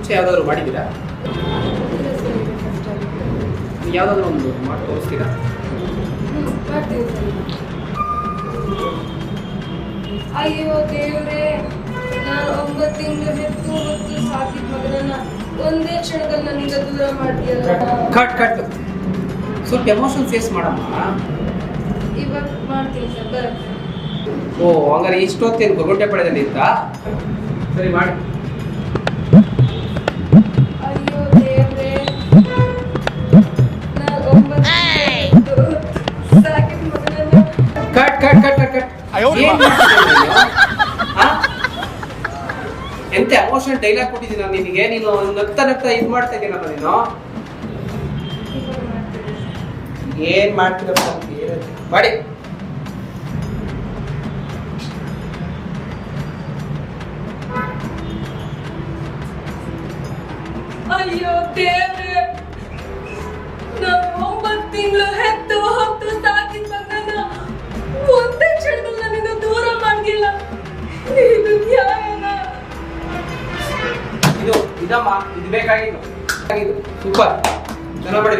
ಮುಂಚೆ ಯಾವ್ದಾದ್ರು ಮಾಡಿದ್ದೀರಾ? ಇಲ್ಲ ಸರ್, ಇದು first time. ಯಾವ್ದಾದ್ರು ಒಂದು ಮಾಡಿ ತೋರಿಸ್ತೀರಾ? ಮಾಡ್ತೀನಿ ಸರ್. ಅಯ್ಯೋ ದೇವ್ರೇ, ನಾನು 9 ತಿಂಗಳು ಹೆತ್ತು ಹೊತ್ತು ಸಾಕಿದ ಮಗನನ್ನ ಒಂದೇ ಕ್ಷಣದಲ್ಲಿ ನನ್ನಿಂದ ದೂರ ಮಾಡ್ತೀಯಲ್ಲ. ಕಟ್ ಸ್ವಲ್ಪ ಎಮೋಷನ್ ಫೇಸ್ ಮಾಡಮ್ಮ. ಇವಾಗ ಮಾಡ್ತೀನಿ ಸರ್, ಬರುತ್ತೆ. ಓ ಹಂಗಾರೆ ಇಷ್ಟೊತ್ತೇನು ಗೊರಗುಂಟೆ ಪಡೆದಲ್ಲಿ ಇತ್ತಾ? ಸರಿ ಮಾಡಿ. ಅಯ್ಯೋ ದೇವ್ರೇ, ನಾನು 9 ತಿಂಗಳು ಹೆತ್ತು ಸಾಕಿದ ಮಗನನ್ನ ಕಟ್ ಎಂತ ಎಮೋಷನಲ್ ಡೈಲಾಗ್ ಕೊಟ್ಟಿದ್ದೀನಿ ನಾನು ನಿನಗೆ. ನೀನು ನಗ್ತಾ ಇದು ಮಾಡ್ತಾ ಇದೀನಲ್ಲ ನೀನು. ಇವಾಗ ಮಾಡ್ತೀನಿ ಸರ್. ಏನ್ ಮಾಡ್ತೀರಪ್ಪ ಮಾಡಿ. ಅಯ್ಯೋ ದೇವ್ರೇ, ನಾನು 9 ತಿಂಗಳು ಹೆತ್ತು ಹೊತ್ತು ಸಾಕಿದ ಮಗನನ್ನ ಒಂದೇ ಕ್ಷಣದಲ್ಲಿ ನನ್ನಿಂದ ದೂರ ಮಾಡ್ದಿಲ್ಲ. ಇದು ನ್ಯಾಯನಾ? ಇದು ಇದಮ್ಮ, ಇದು ಬೇಕಾಗಿದ್ದು ಸೂಪರ್ ಚೆನ್ನಾಗಿ ಮಾಡಿ.